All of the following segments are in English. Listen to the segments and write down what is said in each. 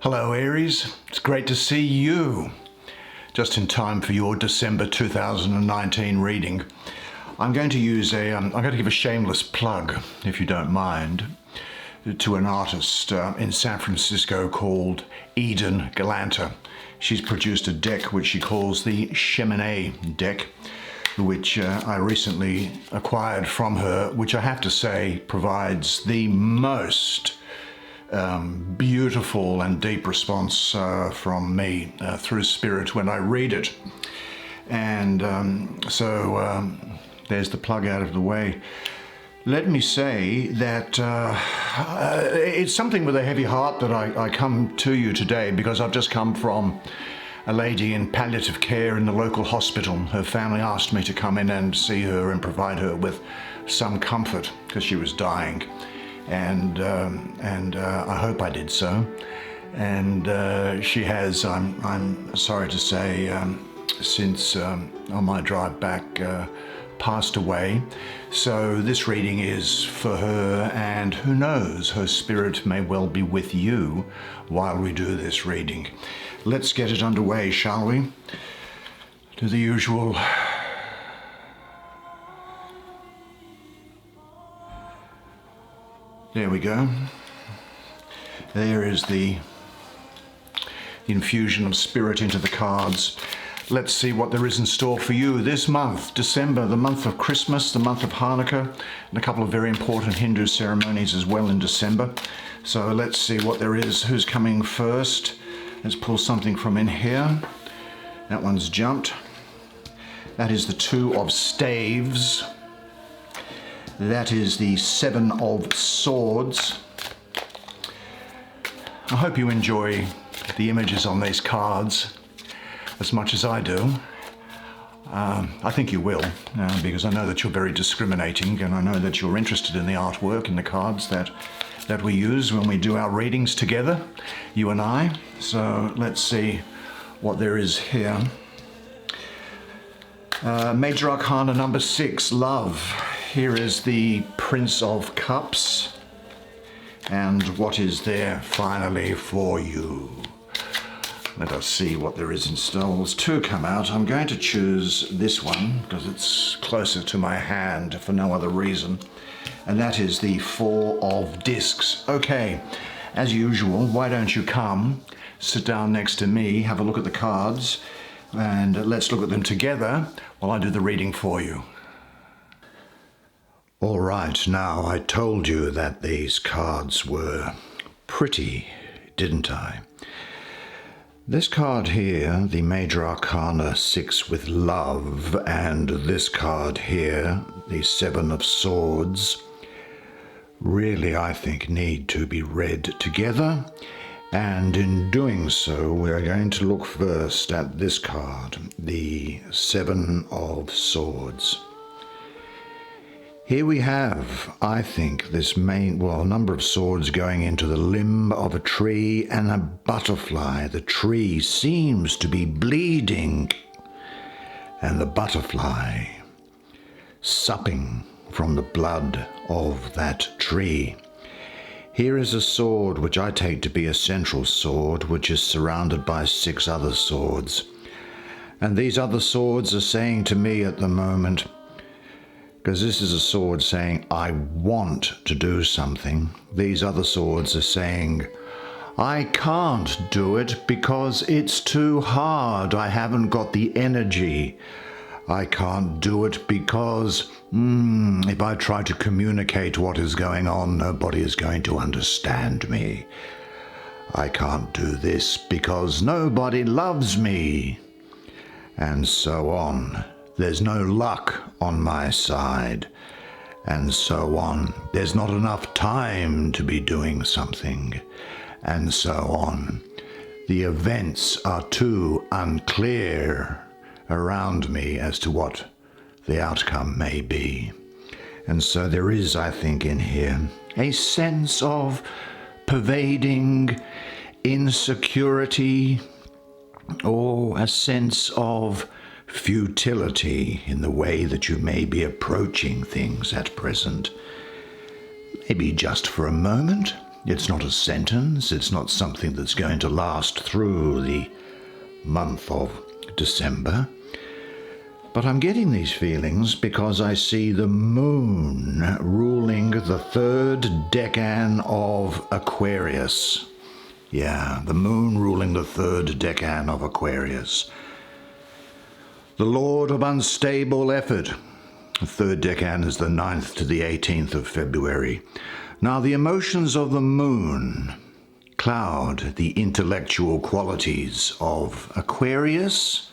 Hello Aries, it's great to see you. Just in time for your December 2019 reading. I'm going to give a shameless plug, if you don't mind, to an artist in San Francisco called Eden Galanta. She's produced a deck which she calls the Cheminée deck, which I recently acquired from her, which I have to say provides the most beautiful and deep response from me through spirit when I read it. And there's the plug out of the way. Let me say that it's something with a heavy heart that I come to you today, because I've just come from a lady in palliative care in the local hospital. Her family asked me to come in and see her and provide her with some comfort because she was dying. And I hope I did so. And she has, I'm sorry to say, since on my drive back, passed away. So this reading is for her, and who knows, her spirit may well be with you while we do this reading. Let's get it underway, shall we? Do the usual. There we go. There is the infusion of spirit into the cards. Let's see what there is in store for you this month, December, the month of Christmas, the month of Hanukkah, and a couple of very important Hindu ceremonies as well in December. So let's see what there is. Who's coming first? Let's pull something from in here. That one's jumped. That is the Two of Staves. That is the Seven of Swords. I hope you enjoy the images on these cards as much as I do. I think you will, because I know that you're very discriminating, and I know that you're interested in the artwork and the cards that we use when we do our readings together, you and I. So let's see what there is here. Major Arcana number 6, Love. Here is the Prince of Cups. And what is there finally for you? Let us see what there is in store. There's two come out. I'm going to choose this one because it's closer to my hand for no other reason. And that is the Four of Discs. Okay, as usual, why don't you come, sit down next to me, have a look at the cards, and let's look at them together while I do the reading for you. All right, now I told you that these cards were pretty, didn't I? This card here, the Major Arcana 6 with Love, and this card here, the Seven of Swords, really I think need to be read together. And in doing so, we're going to look first at this card, the Seven of Swords. Here we have, I think, this number of swords going into the limb of a tree and a butterfly. The tree seems to be bleeding, and the butterfly supping from the blood of that tree. Here is a sword which I take to be a central sword, which is surrounded by 6 other swords. And these other swords are saying to me at the moment, because this is a sword saying, I want to do something. These other swords are saying, I can't do it because it's too hard. I haven't got the energy. I can't do it because if I try to communicate what is going on, nobody is going to understand me. I can't do this because nobody loves me. And so on. There's no luck on my side, and so on. There's not enough time to be doing something, and so on. The events are too unclear around me as to what the outcome may be. And so there is, I think, in here a sense of pervading insecurity, or a sense of futility in the way that you may be approaching things at present. Maybe just for a moment, It's not a sentence. It's not something that's going to last through the month of December. But I'm getting these feelings because I see the moon ruling the third decan of Aquarius. Yeah, the moon ruling the third decan of Aquarius. The lord of unstable effort. The third decan is the 9th to the 18th of February. Now, the emotions of the moon cloud the intellectual qualities of Aquarius,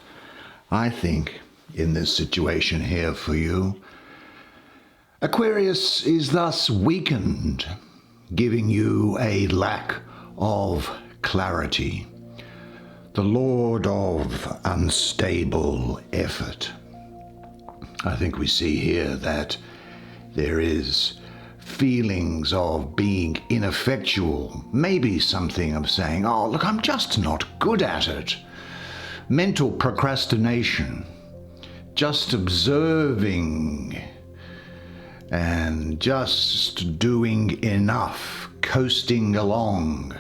I think, in this situation here for you. Aquarius is thus weakened, giving you a lack of clarity. The lord of unstable effort. I think we see here that there is feelings of being ineffectual, maybe something of saying, oh, look, I'm just not good at it. Mental procrastination, just observing and just doing enough, coasting along,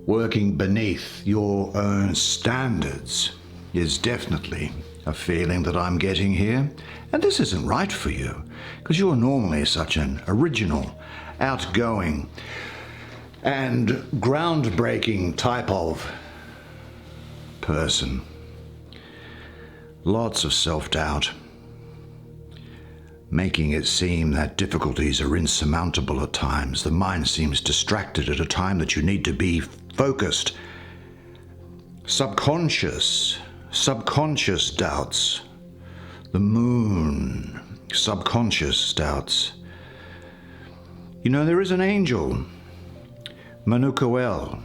working beneath your own standards is definitely a feeling that I'm getting here. And this isn't right for you, because you're normally such an original, outgoing, and groundbreaking type of person. Lots of self-doubt, making it seem that difficulties are insurmountable at times. The mind seems distracted at a time that you need to be focused. Subconscious doubts. The moon, subconscious doubts. You know, there is an angel, Manukoel,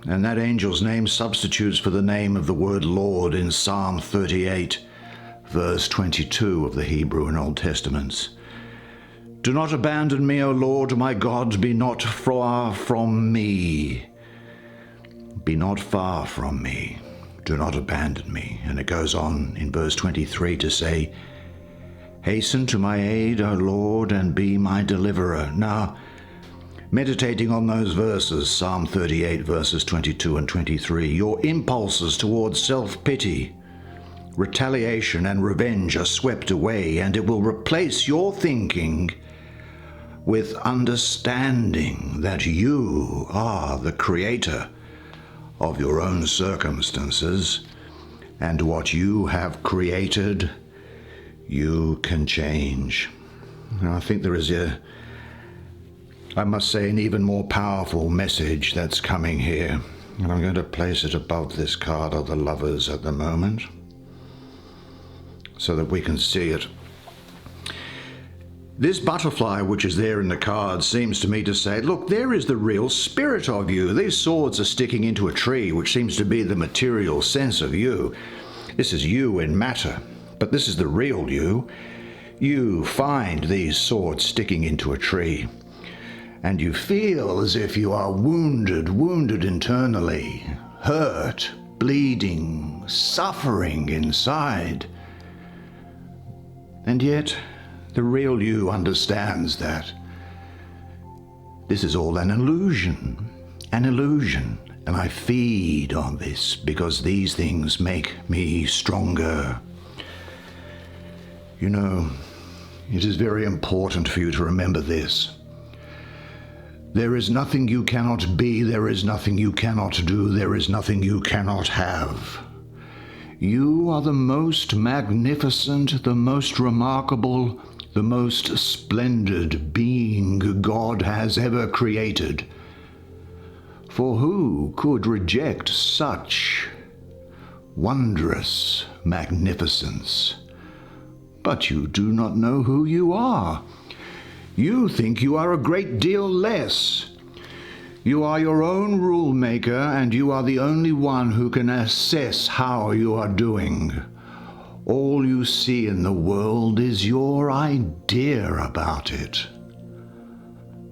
and that angel's name substitutes for the name of the word Lord in Psalm 38, verse 22 of the Hebrew and Old Testaments. Do not abandon me, O Lord, my God, be not far from me. Be not far from me. Do not abandon me. And it goes on in verse 23 to say, hasten to my aid, O Lord, and be my deliverer. Now, meditating on those verses, Psalm 38, verses 22 and 23, your impulses towards self-pity, retaliation, and revenge are swept away, and it will replace your thinking with understanding that you are the creator of your own circumstances, and what you have created, you can change. And I think there is I must say, an even more powerful message that's coming here. And I'm going to place it above this card of the Lovers at the moment, so that we can see it. This butterfly, which is there in the card, seems to me to say, look, there is the real spirit of you. These swords are sticking into a tree, which seems to be the material sense of you. This is you in matter, but this is the real you. You find these swords sticking into a tree, and you feel as if you are wounded internally, hurt, bleeding, suffering inside. And yet, the real you understands that this is all an illusion, and I feed on this because these things make me stronger. You know, it is very important for you to remember this. There is nothing you cannot be, there is nothing you cannot do, there is nothing you cannot have. You are the most magnificent, the most remarkable, the most splendid being God has ever created. For who could reject such wondrous magnificence? But you do not know who you are. You think you are a great deal less. You are your own rule maker, and you are the only one who can assess how you are doing. All you see in the world is your idea about it.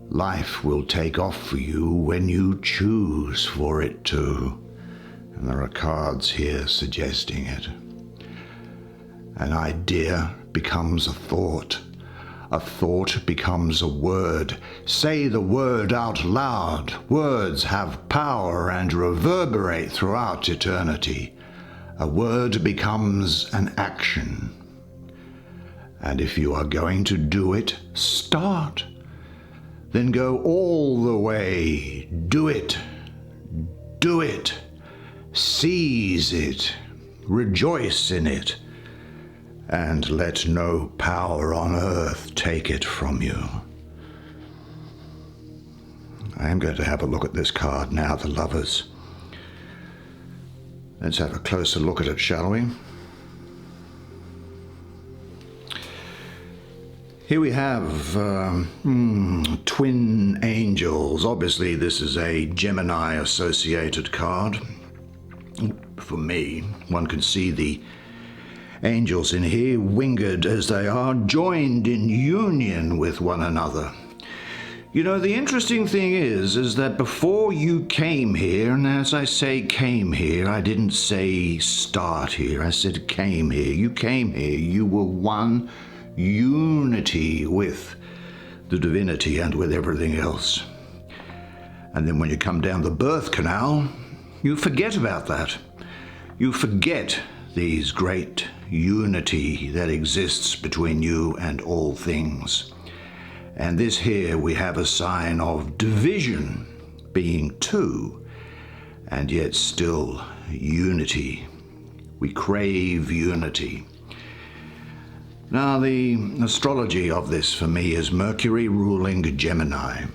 Life will take off for you when you choose for it to. And there are cards here suggesting it. An idea becomes a thought. A thought becomes a word. Say the word out loud. Words have power and reverberate throughout eternity. A word becomes an action. And if you are going to do it, start. Then go all the way. Do it. Do it. Seize it. Rejoice in it. And let no power on earth take it from you. I am going to have a look at this card now, the Lovers. Let's have a closer look at it, shall we? Here we have twin angels. Obviously, this is a Gemini-associated card. For me, one can see the angels in here, winged as they are, joined in union with one another. You know, the interesting thing is that before you came here, and as I say came here, I didn't say start here, I said came here. You came here, you were one unity with the divinity and with everything else. And then when you come down the birth canal, you forget about that. You forget these great unity that exists between you and all things. And this here we have a sign of division, being two, and yet still unity. We crave unity. Now the astrology of this for me is Mercury ruling Gemini.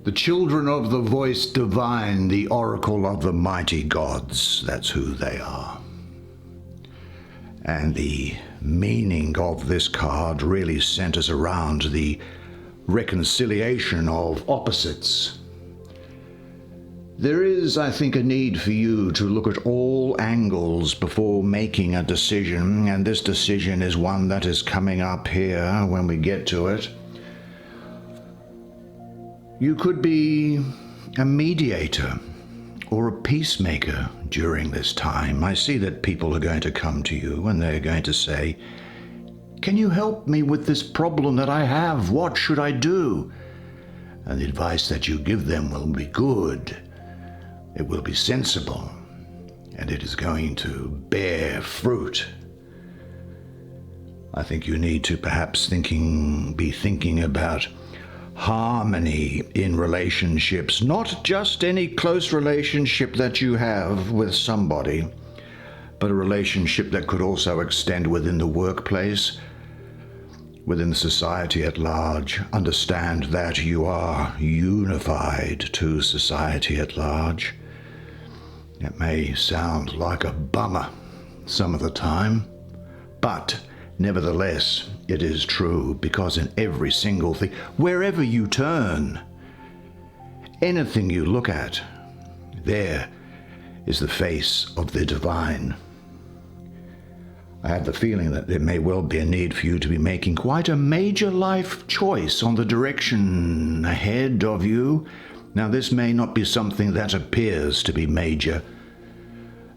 The children of the voice divine, the oracle of the mighty gods, that's who they are. And the meaning of this card really centers around the reconciliation of opposites. There is, I think, a need for you to look at all angles before making a decision, and this decision is one that is coming up here when we get to it. You could be a mediator or a peacemaker during this time. I see that people are going to come to you and they're going to say, "Can you help me with this problem that I have? What should I do?" And the advice that you give them will be good. It will be sensible, and it is going to bear fruit. I think you need to perhaps be thinking about harmony in relationships, not just any close relationship that you have with somebody, but a relationship that could also extend within the workplace, within society at large. Understand that you are unified to society at large. It may sound like a bummer some of the time, but nevertheless, it is true, because in every single thing, wherever you turn, anything you look at, there is the face of the divine. I have the feeling that there may well be a need for you to be making quite a major life choice on the direction ahead of you. Now, this may not be something that appears to be major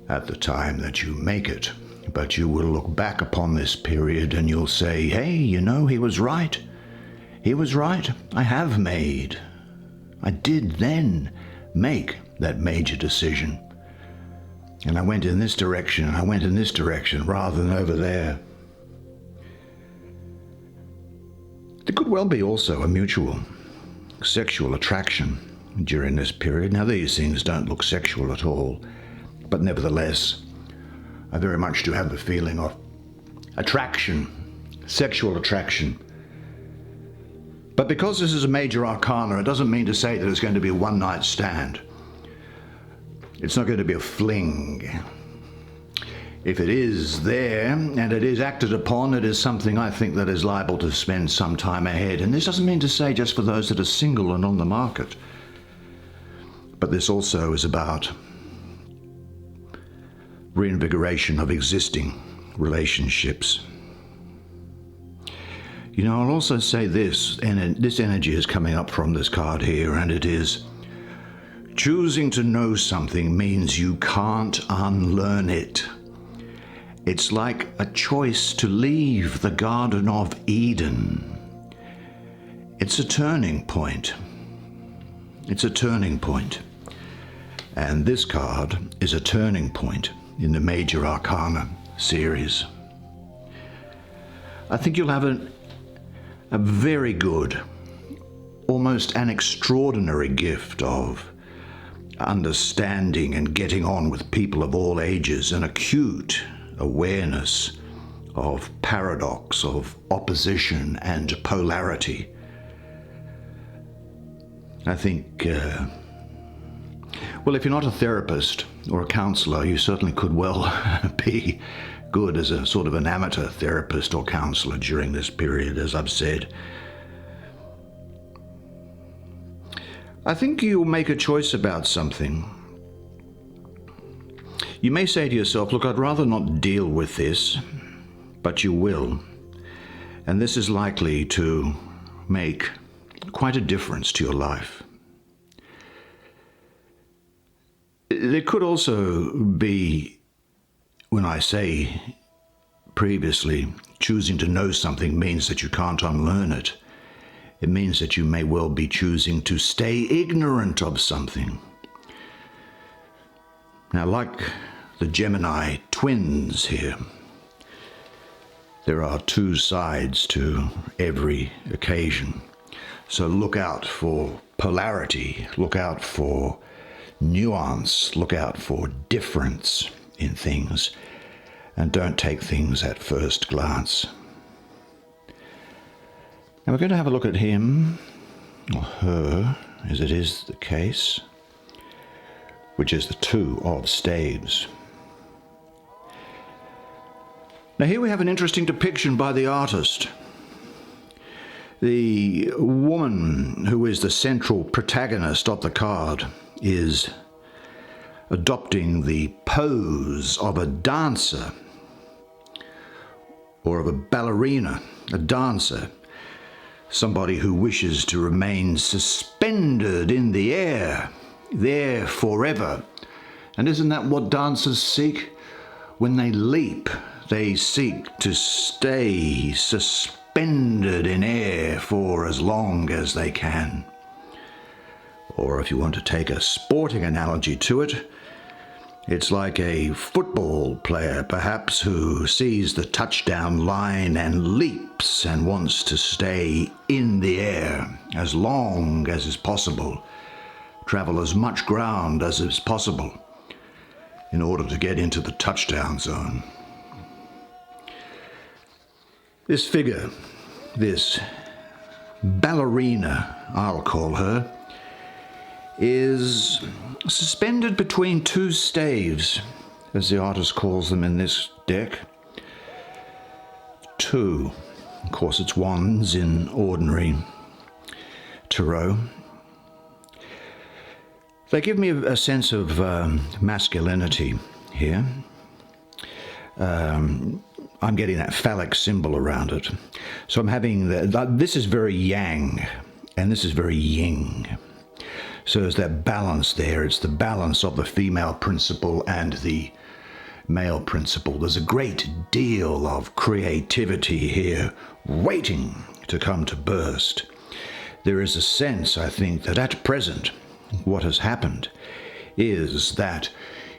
at the time that you make it, but you will look back upon this period and you'll say, "Hey, you know, he was right. He was right. I did then make that major decision. And I went in this direction, and I went in this direction rather than over there." There could well be also a mutual sexual attraction during this period. Now, these things don't look sexual at all, but nevertheless, I very much do have the feeling of attraction, sexual attraction. But because this is a major arcana, it doesn't mean to say that it's going to be a one-night stand. It's not going to be a fling. If it is there and it is acted upon, it is something I think that is liable to spend some time ahead. And this doesn't mean to say just for those that are single and on the market. But this also is about reinvigoration of existing relationships. You know, I'll also say this, and this energy is coming up from this card here, and it is choosing to know something means you can't unlearn it. It's like a choice to leave the Garden of Eden. It's a turning point. It's a turning point. And this card is a turning point in the Major Arcana series. I think you'll have a very good, almost an extraordinary gift of understanding and getting on with people of all ages, an acute awareness of paradox, of opposition and polarity. I think, well, if you're not a therapist or a counselor, you certainly could well be good as a sort of an amateur therapist or counselor during this period, as I've said. I think you'll make a choice about something. You may say to yourself, look, I'd rather not deal with this, but you will. And this is likely to make quite a difference to your life. There could also be, when I say previously, choosing to know something means that you can't unlearn it. It means that you may well be choosing to stay ignorant of something. Now, like the Gemini twins here, there are two sides to every occasion. So look out for polarity, look out for nuance, look out for difference in things, and don't take things at first glance. Now we're going to have a look at him, or her, as it is the case, which is the Two of Staves. Now here we have an interesting depiction by the artist. The woman who is the central protagonist of the card is adopting the pose of a dancer or of a ballerina, a dancer, somebody who wishes to remain suspended in the air, there forever. And isn't that what dancers seek? When they leap, they seek to stay suspended in air for as long as they can. Or if you want to take a sporting analogy to it, it's like a football player, perhaps, who sees the touchdown line and leaps and wants to stay in the air as long as is possible, travel as much ground as is possible in order to get into the touchdown zone. This figure, this ballerina, I'll call her, is suspended between two staves, as the artist calls them in this deck. Two. Of course, it's wands in ordinary tarot. They give me a sense of masculinity here. I'm getting that phallic symbol around it. So I'm having this is very yang, and this is very yin. So there's that balance there. It's the balance of the female principle and the male principle. There's a great deal of creativity here waiting to come to burst. There is a sense, I think, that at present what has happened is that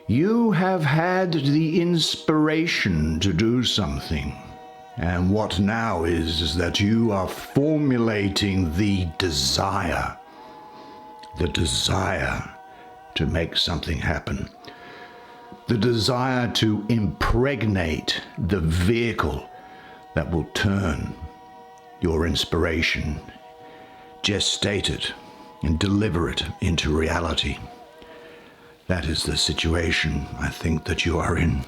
you have had the inspiration to do something. And what now is that you are formulating the desire to make something happen, the desire to impregnate the vehicle that will turn your inspiration, gestate it, and deliver it into reality. That is the situation, I think, that you are in.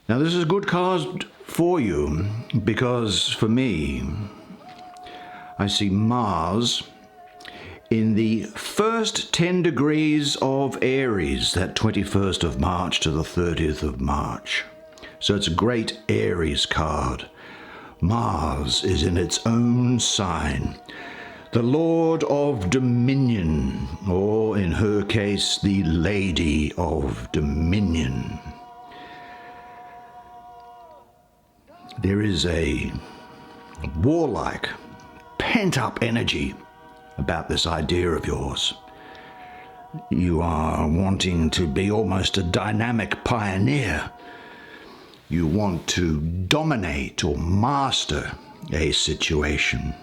Now, this is a good card for you because, for me, I see Mars in the first 10 degrees of Aries, that 21st of March to the 30th of March. So it's a great Aries card. Mars is in its own sign, the Lord of Dominion, or in her case, the Lady of Dominion. there is a warlike, pent-up energy about this idea of yours. You are wanting to be almost a dynamic pioneer. You want to dominate or master a situation.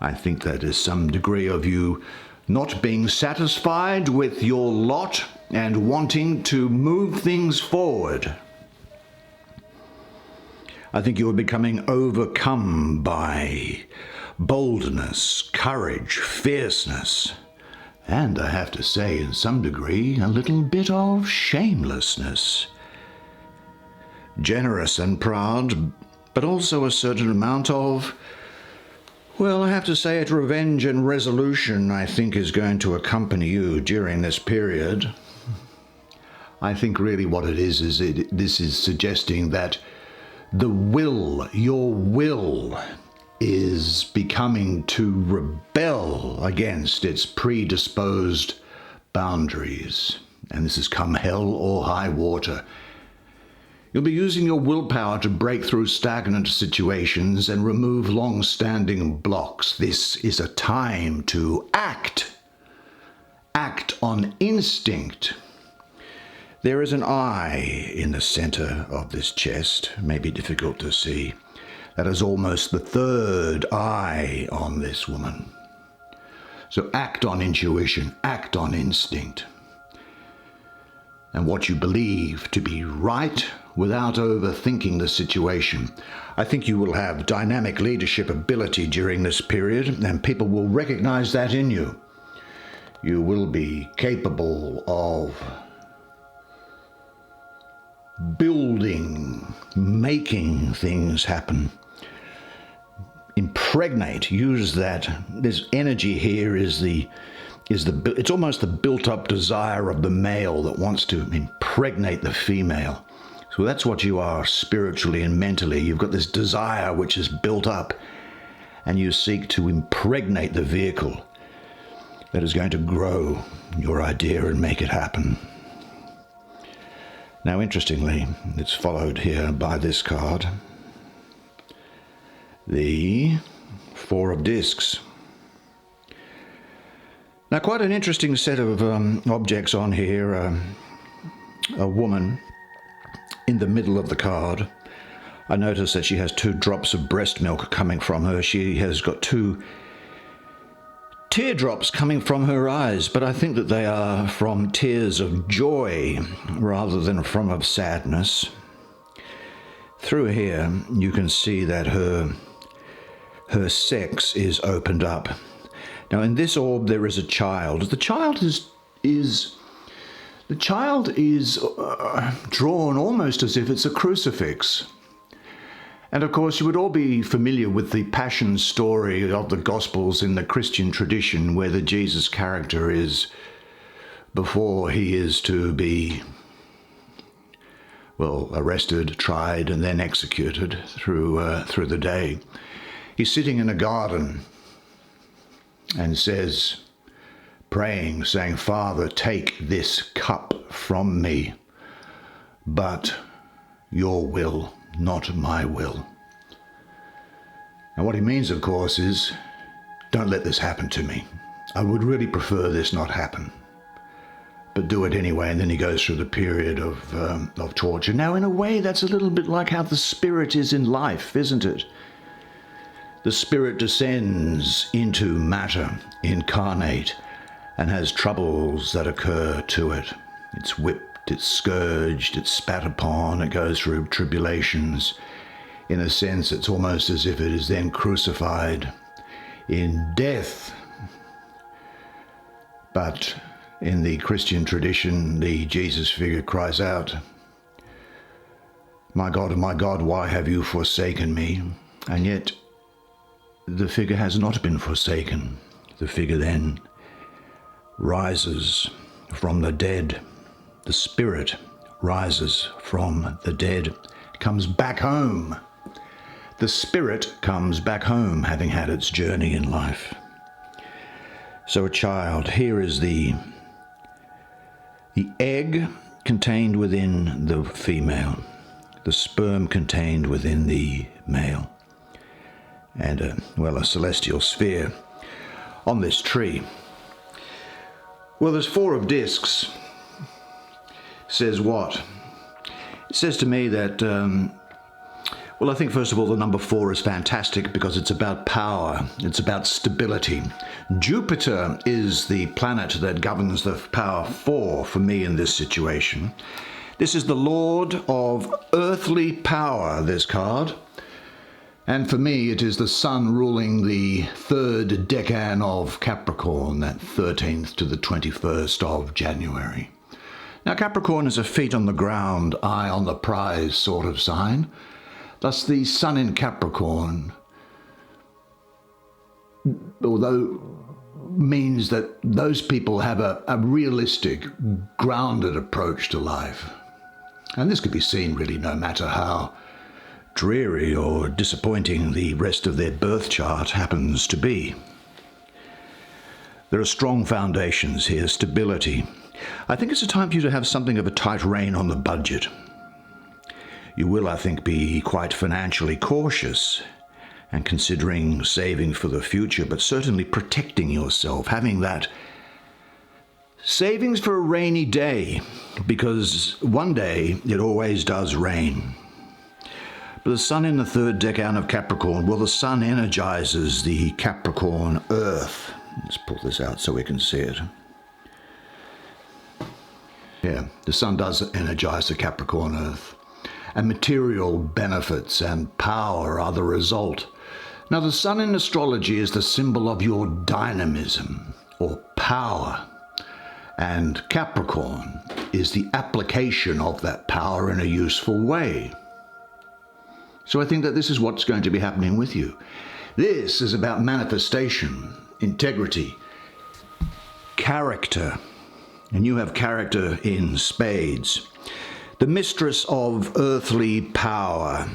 I think that is some degree of you not being satisfied with your lot and wanting to move things forward. I think you are becoming overcome by boldness, courage, fierceness, and I have to say, in some degree, a little bit of shamelessness. Generous and proud, but also a certain amount of, well, I have to say it, revenge and resolution, I think, is going to accompany you during this period. I think really what it is this is suggesting that your will, is becoming to rebel against its predisposed boundaries. And this has come hell or high water. You'll be using your willpower to break through stagnant situations and remove long-standing blocks. This is a time to act. Act on instinct. There is an eye in the center of this chest, may be difficult to see. That is almost the third eye on this woman. So act on intuition, act on instinct. And what you believe to be right without overthinking the situation. I think you will have dynamic leadership ability during this period, and people will recognize that in you. You will be capable of building, making things happen. Impregnate, use that. This energy here is it's almost the built-up desire of the male that wants to impregnate the female. So that's what you are spiritually and mentally. You've got this desire which is built up, and you seek to impregnate the vehicle that is going to grow your idea and make it happen. Now, interestingly, it's followed here by this card. The Four of Discs. Now, quite an interesting set of objects on here. A woman in the middle of the card. I notice that she has 2 drops of breast milk coming from her. She has got 2 teardrops coming from her eyes, but I think that they are from tears of joy rather than from of sadness. Through here, you can see that her sex is opened up. Now, in this orb, there is a child. The child is drawn almost as if it's a crucifix. And of course, you would all be familiar with the passion story of the Gospels in the Christian tradition, where the Jesus character is, before he is to be, well, arrested, tried, and then executed through the day. He's sitting in a garden and says, praying, saying, "Father, take this cup from me, but your will, not my will." And what he means, of course, is, don't let this happen to me. I would really prefer this not happen, but do it anyway. And then he goes through the period of torture. Now, in a way, that's a little bit like how the spirit is in life, isn't it? The spirit descends into matter, incarnate, and has troubles that occur to it. It's whipped, it's scourged, it's spat upon, it goes through tribulations. In a sense, it's almost as if it is then crucified in death. But in the Christian tradition, the Jesus figure cries out, my God, why have you forsaken me?" And yet, the figure has not been forsaken. The figure then rises from the dead. The spirit rises from the dead, comes back home. The spirit comes back home, having had its journey in life. So a child, here is the egg contained within the female. the sperm contained within the male, and a celestial sphere on this tree. Well, there's 4 of discs. Says what? It says to me that, well, I think first of all the number 4 is fantastic because it's about power, it's about stability. Jupiter is the planet that governs the power 4 for me in this situation. This is the Lord of earthly power, this card. And for me, it is the Sun ruling the 3rd decan of Capricorn, that 13th to the 21st of January. Now, Capricorn is a feet on the ground, eye on the prize sort of sign. Thus, the Sun in Capricorn, although means that those people have a realistic, grounded approach to life. And this could be seen really no matter how dreary or disappointing the rest of their birth chart happens to be. There are strong foundations here, stability. I think it's a time for you to have something of a tight rein on the budget. You will, I think, be quite financially cautious and considering saving for the future, but certainly protecting yourself, having that savings for a rainy day, because one day it always does rain. But the Sun in the 3rd decan of Capricorn, well, the Sun energizes the Capricorn earth. Let's pull this out so we can see it. Yeah, the Sun does energize the Capricorn earth. And material benefits and power are the result. Now, the Sun in astrology is the symbol of your dynamism or power. And Capricorn is the application of that power in a useful way. So I think that this is what's going to be happening with you. This is about manifestation, integrity, character. And you have character in spades. The mistress of earthly power.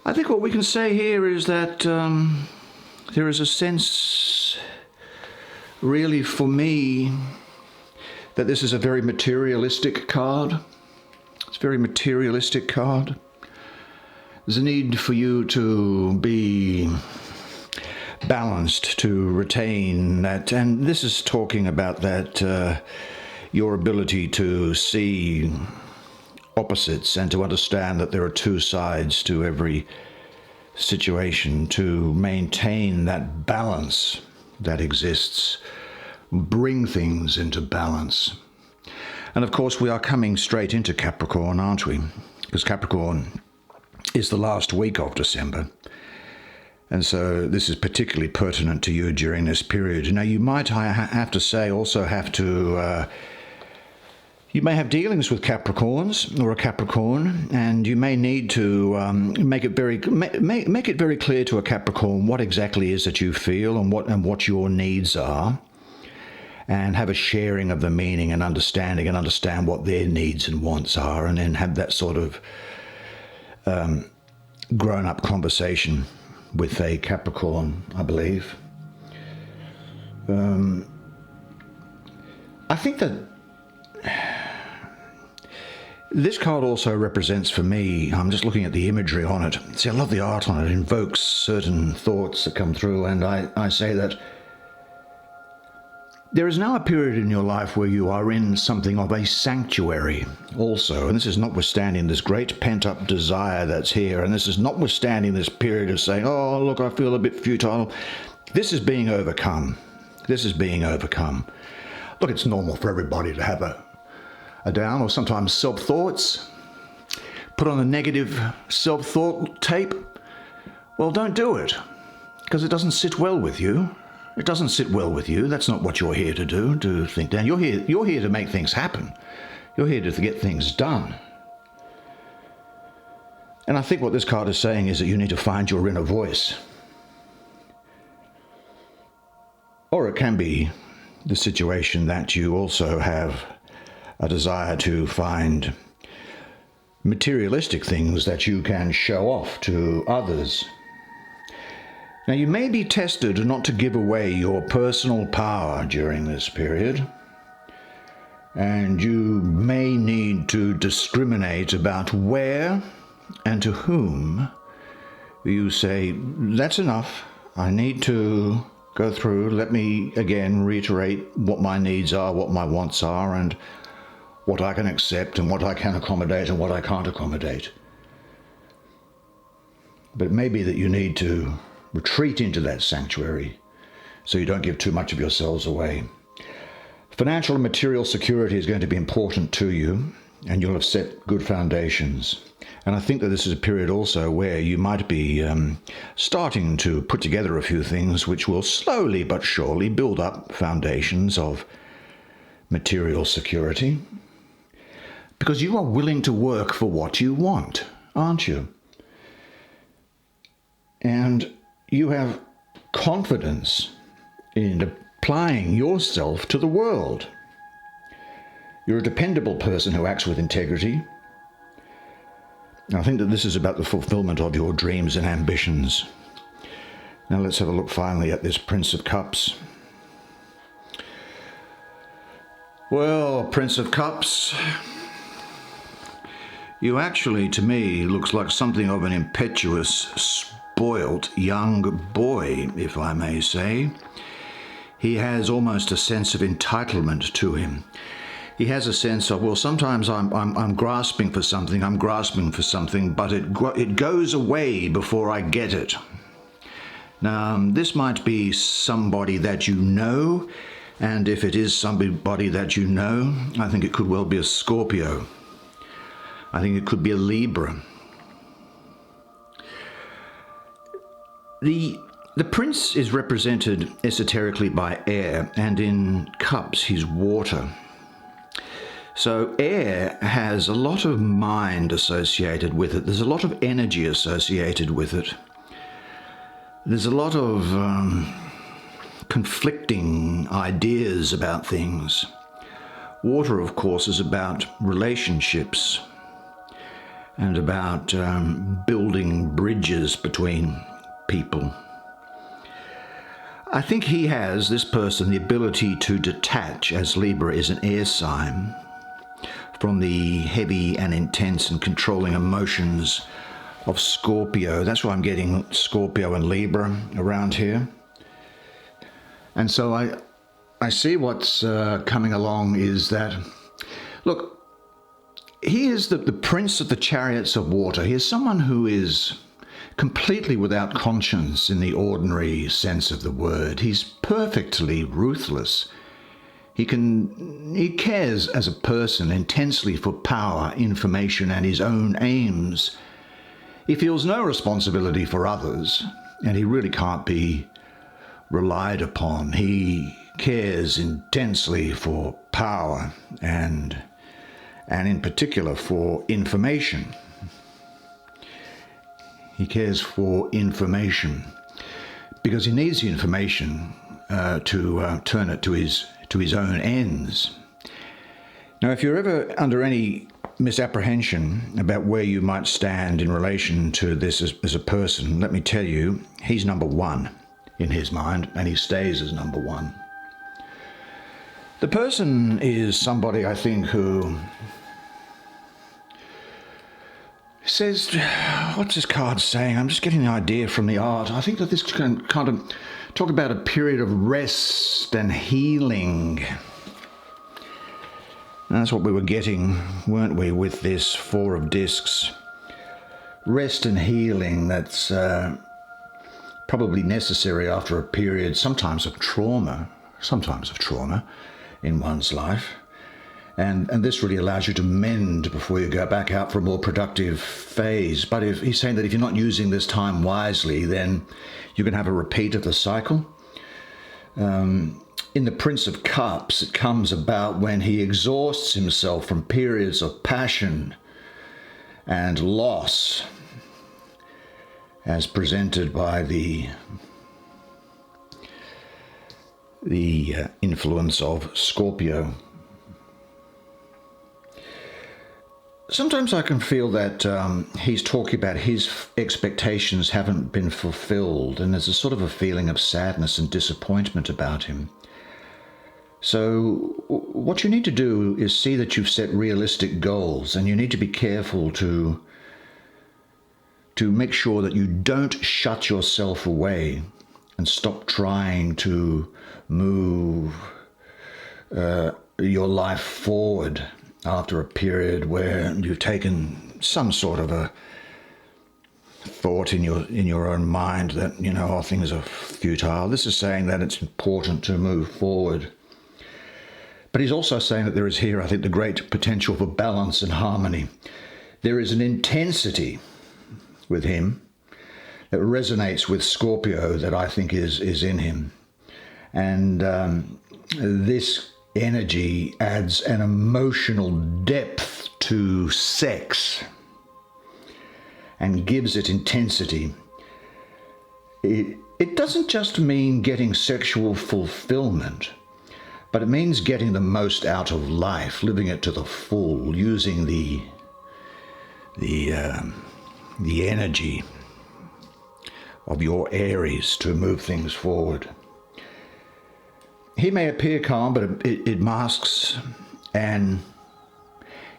I think what we can say here is that there is a sense, really for me, that this is a very materialistic card. It's a very materialistic card. There's a need for you to be balanced, to retain that, and this is talking about that, your ability to see opposites and to understand that there are 2 sides to every situation, to maintain that balance that exists, bring things into balance. And of course, we are coming straight into Capricorn, aren't we? Because Capricorn is the last week of December. And so this is particularly pertinent to you during this period. Now, you might, I have to say, also have to, you may have dealings with Capricorns or a Capricorn, and you may need to make it very clear to a Capricorn what exactly is that you feel and what your needs are, and have a sharing of the meaning and understand what their needs and wants are, and then have that sort of grown-up conversation with a Capricorn, I believe. I think that this card also represents for me, I'm just looking at the imagery on it. See, I love the art on it. It invokes certain thoughts that come through, and I say that there is now a period in your life where you are in something of a sanctuary also, and this is notwithstanding this great pent-up desire that's here, and this is notwithstanding this period of saying, oh, look, I feel a bit futile. This is being overcome. This is being overcome. Look, it's normal for everybody to have a down or sometimes self-thoughts. Put on a negative self-thought tape. Well, don't do it, because it doesn't sit well with you. It doesn't sit well with you. That's not what you're here to do, to think down. You're here to make things happen. You're here to get things done. And I think what this card is saying is that you need to find your inner voice. Or it can be the situation that you also have a desire to find materialistic things that you can show off to others. Now, you may be tested not to give away your personal power during this period. And you may need to discriminate about where and to whom you say, that's enough. I need to go through. Let me again reiterate what my needs are, what my wants are, and what I can accept and what I can accommodate and what I can't accommodate. But it may be that you need to retreat into that sanctuary so you don't give too much of yourselves away. Financial and material security is going to be important to you, and you'll have set good foundations. And I think that this is a period also where you might be starting to put together a few things which will slowly but surely build up foundations of material security. Because you are willing to work for what you want, aren't you? And you have confidence in applying yourself to the world. You're a dependable person who acts with integrity. I think that this is about the fulfillment of your dreams and ambitions. Now let's have a look finally at this Prince of Cups. Well, Prince of Cups, you actually, to me, looks like something of an impetuous, spoilt young boy, if I may say. He has almost a sense of entitlement to him. He has a sense of, well, sometimes I'm grasping for something, but it goes away before I get it. Now, this might be somebody that you know, and if it is somebody that you know, I think it could well be a Scorpio. I think it could be a Libra. The prince is represented esoterically by air, and in cups he's water. So air has a lot of mind associated with it. There's a lot of energy associated with it. There's a lot of conflicting ideas about things. Water, of course, is about relationships and about building bridges between people. I think he has, this person, the ability to detach, as Libra is an air sign, from the heavy and intense and controlling emotions of Scorpio. That's why I'm getting Scorpio and Libra around here. And so I see what's coming along is that, look, he is the prince of the chariots of water. He is someone who is completely without conscience in the ordinary sense of the word. He's perfectly ruthless. He cares as a person intensely for power, information, and his own aims. He feels no responsibility for others, and he really can't be relied upon. He cares intensely for power and in particular for information. He cares for information because he needs the information to turn it to his own ends. Now, if you're ever under any misapprehension about where you might stand in relation to this as a person, let me tell you, he's number one in his mind, and he stays as number one. The person is somebody, I think, who says, what's this card saying? I'm just getting the idea from the art. I think that this can kind of talk about a period of rest and healing. And that's what we were getting, weren't we, with this Four of Discs. Rest and healing that's probably necessary after a period, sometimes of trauma in one's life. And this really allows you to mend before you go back out for a more productive phase. But if he's saying that if you're not using this time wisely, then you can have a repeat of the cycle. In the Prince of Cups, it comes about when he exhausts himself from periods of passion and loss, as presented by the influence of Scorpio. Sometimes I can feel that he's talking about his expectations haven't been fulfilled, and there's a sort of a feeling of sadness and disappointment about him. So what you need to do is see that you've set realistic goals, and you need to be careful to make sure that you don't shut yourself away and stop trying to move your life forward after a period where you've taken some sort of a thought in your own mind that, oh, things are futile. This is saying that it's important to move forward. But he's also saying that there is here, I think, the great potential for balance and harmony. There is an intensity with him that resonates with Scorpio that I think is in him. And this energy adds an emotional depth to sex and gives it intensity. It doesn't just mean getting sexual fulfillment, but it means getting the most out of life, living it to the full, using the energy of your Aries to move things forward. He may appear calm, but it masks an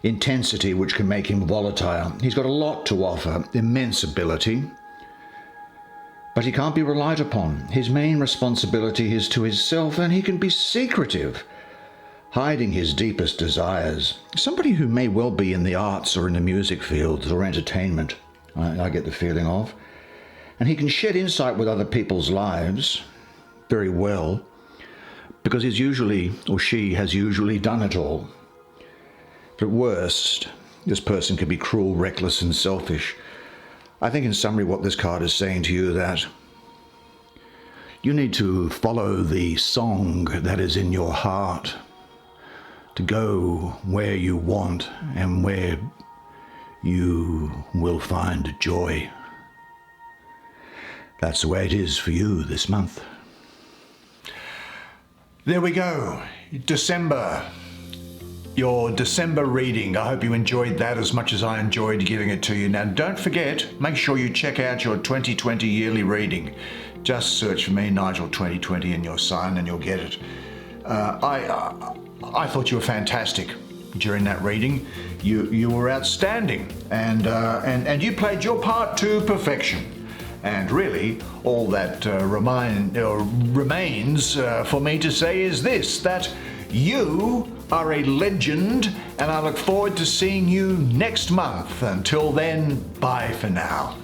intensity which can make him volatile. He's got a lot to offer, immense ability, but he can't be relied upon. His main responsibility is to himself, and he can be secretive, hiding his deepest desires. Somebody who may well be in the arts or in the music fields or entertainment, I get the feeling of. And he can shed insight with other people's lives very well, because he's usually, or she has usually done it all. But at worst, this person can be cruel, reckless, and selfish. I think in summary what this card is saying to you that you need to follow the song that is in your heart, to go where you want and where you will find joy. That's the way it is for you this month. There we go. December. Your December reading. I hope you enjoyed that as much as I enjoyed giving it to you. Now, don't forget, make sure you check out your 2020 yearly reading. Just search for me, Nigel 2020, in your sign, and you'll get it. I thought you were fantastic during that reading. You were outstanding, and you played your part to perfection. And really, all that remains for me to say is this, that you are a legend, and I look forward to seeing you next month. Until then, bye for now.